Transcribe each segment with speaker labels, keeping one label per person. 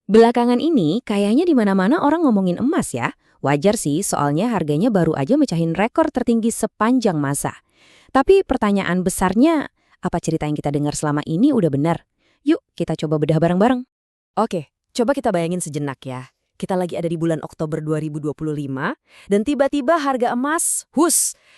Speaker 1: Belakangan ini, kayaknya di mana-mana orang ngomongin emas ya. Wajar sih, soalnya harganya baru aja mecahin rekor tertinggi sepanjang masa. Tapi pertanyaan besarnya, apa cerita yang kita dengar selama ini udah benar? Yuk, kita coba bedah bareng-bareng.
Speaker 2: Oke, coba kita bayangin sejenak ya. Kita lagi ada di bulan Oktober 2025, dan tiba-tiba harga emas,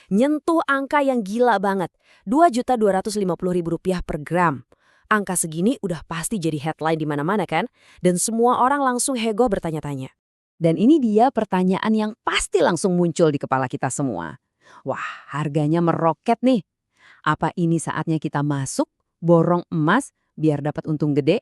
Speaker 2: nyentuh angka yang gila banget. Rp2.250.000 per gram. Angka segini udah pasti jadi headline di mana-mana kan? Dan semua orang langsung heboh bertanya-tanya.
Speaker 3: Dan ini dia pertanyaan yang pasti langsung muncul di kepala kita semua. Wah, harganya meroket nih. Apa ini saatnya kita masuk, borong emas, biar dapat untung gede?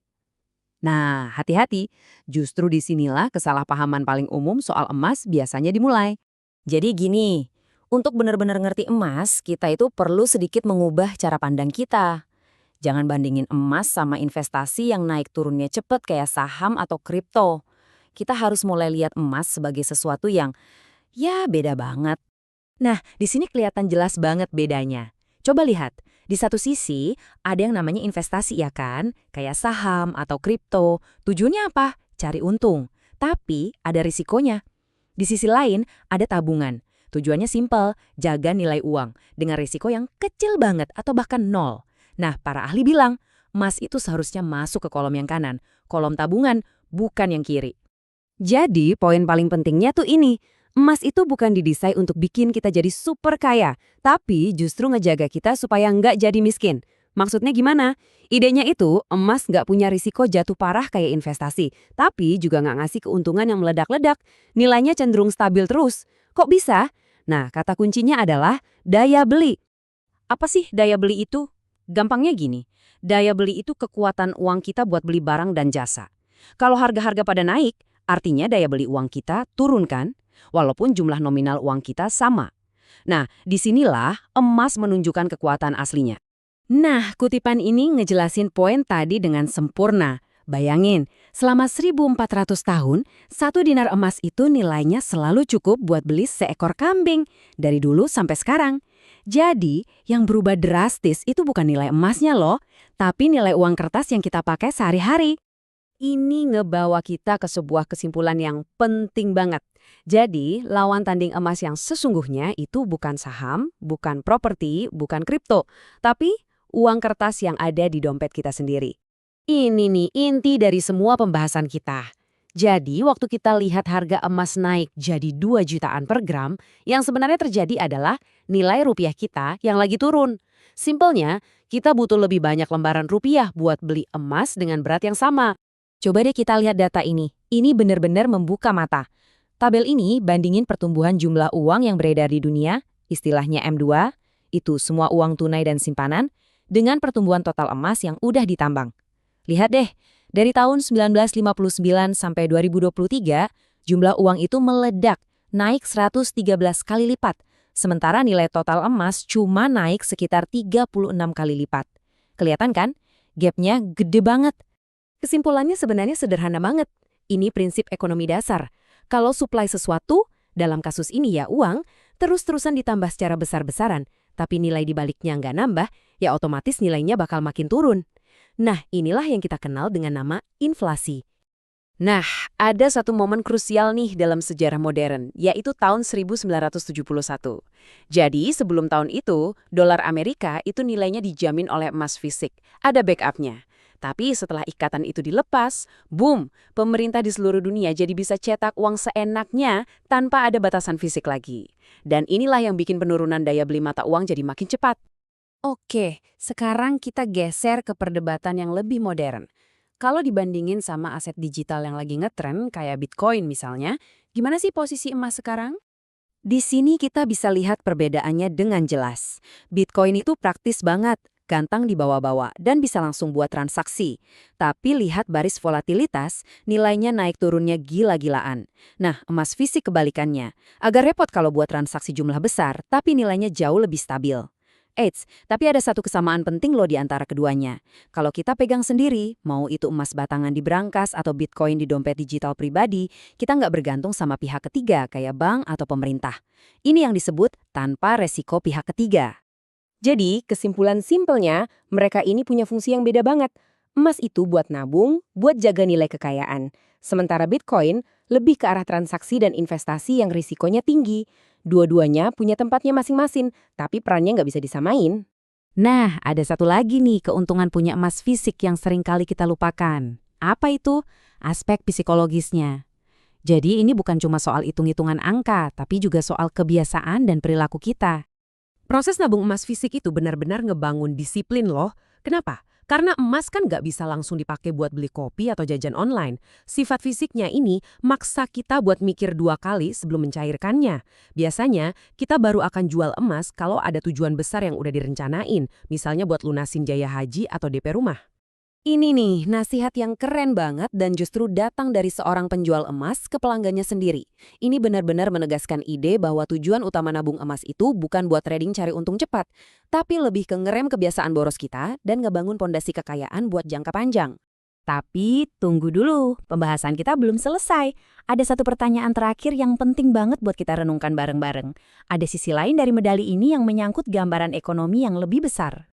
Speaker 3: Nah, hati-hati. Justru disinilah kesalahpahaman paling umum soal emas biasanya dimulai.
Speaker 1: Jadi gini, untuk benar-benar ngerti emas, kita itu perlu sedikit mengubah cara pandang kita. Jangan bandingin emas sama investasi yang naik turunnya cepet kayak saham atau kripto. Kita harus mulai lihat emas sebagai sesuatu yang, ya beda banget. Nah, di sini kelihatan jelas banget bedanya. Coba lihat, di satu sisi ada yang namanya investasi ya kan, kayak saham atau kripto. Tujuannya apa? Cari untung. Tapi ada risikonya. Di sisi lain ada tabungan. Tujuannya simpel, jaga nilai uang dengan risiko yang kecil banget atau bahkan nol. Nah, para ahli bilang, emas itu seharusnya masuk ke kolom yang kanan, kolom tabungan, bukan yang kiri.
Speaker 3: Jadi, poin paling pentingnya tuh ini. Emas itu bukan didesain untuk bikin kita jadi super kaya, tapi justru ngejaga kita supaya nggak jadi miskin. Maksudnya gimana? Idenya itu, emas nggak punya risiko jatuh parah kayak investasi, tapi juga nggak ngasih keuntungan yang meledak-ledak. Nilainya cenderung stabil terus. Kok bisa? Nah, kata kuncinya adalah daya beli.
Speaker 1: Apa sih daya beli itu? Gampangnya gini, daya beli itu kekuatan uang kita buat beli barang dan jasa. Kalau harga-harga pada naik, artinya daya beli uang kita turun kan? Walaupun jumlah nominal uang kita sama. Nah, disinilah emas menunjukkan kekuatan aslinya. Nah, kutipan ini ngejelasin poin tadi dengan sempurna. Bayangin, selama 1400 tahun, satu dinar emas itu nilainya selalu cukup buat beli seekor kambing, dari dulu sampai sekarang. Jadi, yang berubah drastis itu bukan nilai emasnya loh, tapi nilai uang kertas yang kita pakai sehari-hari.
Speaker 3: Ini ngebawa kita ke sebuah kesimpulan yang penting banget. Jadi, lawan tanding emas yang sesungguhnya itu bukan saham, bukan properti, bukan kripto, tapi uang kertas yang ada di dompet kita sendiri. Ini nih inti dari semua pembahasan kita. Jadi, waktu kita lihat harga emas naik jadi 2 jutaan per gram, yang sebenarnya terjadi adalah nilai rupiah kita yang lagi turun. Simpelnya, kita butuh lebih banyak lembaran rupiah buat beli emas dengan berat yang sama.
Speaker 1: Coba deh kita lihat data ini. Ini benar-benar membuka mata. Tabel ini bandingin pertumbuhan jumlah uang yang beredar di dunia, istilahnya M2, itu semua uang tunai dan simpanan, dengan pertumbuhan total emas yang udah ditambang. Lihat deh, dari tahun 1959 sampai 2023, jumlah uang itu meledak, naik 113 kali lipat, sementara nilai total emas cuma naik sekitar 36 kali lipat. Kelihatan kan? Gapnya gede banget. Kesimpulannya sebenarnya sederhana banget. Ini prinsip ekonomi dasar. Kalau suplai sesuatu, dalam kasus ini ya uang, terus-terusan ditambah secara besar-besaran, tapi nilai dibaliknya nggak nambah, ya otomatis nilainya bakal makin turun. Nah, inilah yang kita kenal dengan nama inflasi. Nah, ada satu momen krusial nih dalam sejarah modern, yaitu tahun 1971. Jadi, sebelum tahun itu, dolar Amerika itu nilainya dijamin oleh emas fisik. Ada backupnya. Tapi setelah ikatan itu dilepas, boom, pemerintah di seluruh dunia jadi bisa cetak uang seenaknya tanpa ada batasan fisik lagi. Dan inilah yang bikin penurunan daya beli mata uang jadi makin cepat. Oke, sekarang kita geser ke perdebatan yang lebih modern. Kalau dibandingin sama aset digital yang lagi ngetren kayak Bitcoin misalnya, gimana sih posisi emas sekarang? Di sini kita bisa lihat perbedaannya dengan jelas. Bitcoin itu praktis banget, gampang dibawa-bawa, dan bisa langsung buat transaksi. Tapi lihat baris volatilitas, nilainya naik turunnya gila-gilaan. Nah, emas fisik kebalikannya. Agak repot kalau buat transaksi jumlah besar, tapi nilainya jauh lebih stabil. Eits, tapi ada satu kesamaan penting loh di antara keduanya. Kalau kita pegang sendiri, mau itu emas batangan di brankas atau Bitcoin di dompet digital pribadi, kita nggak bergantung sama pihak ketiga kayak bank atau pemerintah. Ini yang disebut tanpa resiko pihak ketiga. Jadi, kesimpulan simpelnya, mereka ini punya fungsi yang beda banget.
Speaker 4: Emas itu buat nabung, buat jaga nilai kekayaan. Sementara Bitcoin lebih ke arah transaksi dan investasi yang risikonya tinggi. Dua-duanya punya tempatnya masing-masing, tapi perannya nggak bisa disamain.
Speaker 3: Nah, ada satu lagi nih keuntungan punya emas fisik yang sering kali kita lupakan. Apa itu? Aspek psikologisnya. Jadi ini bukan cuma soal hitung-hitungan angka, tapi juga soal kebiasaan dan perilaku kita.
Speaker 2: Proses nabung emas fisik itu benar-benar ngebangun disiplin loh. Kenapa? Karena emas kan nggak bisa langsung dipakai buat beli kopi atau jajan online. Sifat fisiknya ini maksa kita buat mikir 2 kali sebelum mencairkannya. Biasanya, kita baru akan jual emas kalau ada tujuan besar yang udah direncanain, misalnya buat lunasin jaya haji atau DP rumah.
Speaker 1: Ini nih, nasihat yang keren banget dan justru datang dari seorang penjual emas ke pelanggannya sendiri. Ini benar-benar menegaskan ide bahwa tujuan utama nabung emas itu bukan buat trading cari untung cepat, tapi lebih ke ngerem kebiasaan boros kita dan ngebangun pondasi kekayaan buat jangka panjang.
Speaker 3: Tapi tunggu dulu, pembahasan kita belum selesai. Ada satu pertanyaan terakhir yang penting banget buat kita renungkan bareng-bareng. Ada sisi lain dari medali ini yang menyangkut gambaran ekonomi yang lebih besar.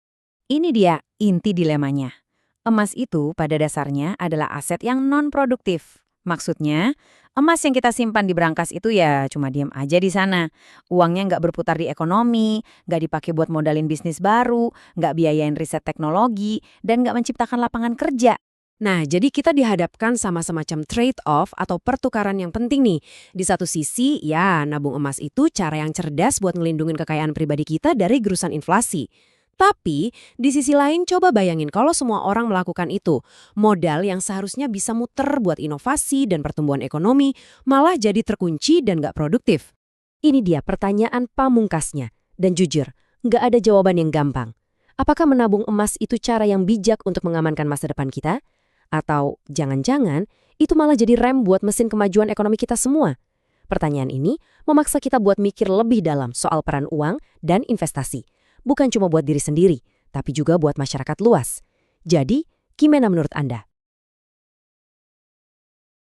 Speaker 1: Ini dia inti dilemanya. Emas itu pada dasarnya adalah aset yang non-produktif. Maksudnya, emas yang kita simpan di brankas itu ya cuma diam aja di sana. Uangnya nggak berputar di ekonomi, nggak dipakai buat modalin bisnis baru, nggak biayain riset teknologi, dan nggak menciptakan lapangan kerja.
Speaker 2: Nah, jadi kita dihadapkan sama semacam trade-off atau pertukaran yang penting nih. Di satu sisi, ya nabung emas itu cara yang cerdas buat ngelindungin kekayaan pribadi kita dari gerusan inflasi. Tapi, di sisi lain coba bayangin kalau semua orang melakukan itu. Modal yang seharusnya bisa muter buat inovasi dan pertumbuhan ekonomi malah jadi terkunci dan nggak produktif. Ini dia pertanyaan pamungkasnya. Dan jujur, nggak ada jawaban yang gampang. Apakah menabung emas itu cara yang bijak untuk mengamankan masa depan kita? Atau jangan-jangan itu malah jadi rem buat mesin kemajuan ekonomi kita semua? Pertanyaan ini memaksa kita buat mikir lebih dalam soal peran uang dan investasi. Bukan cuma buat diri sendiri, tapi juga buat masyarakat luas. Jadi, gimana menurut Anda?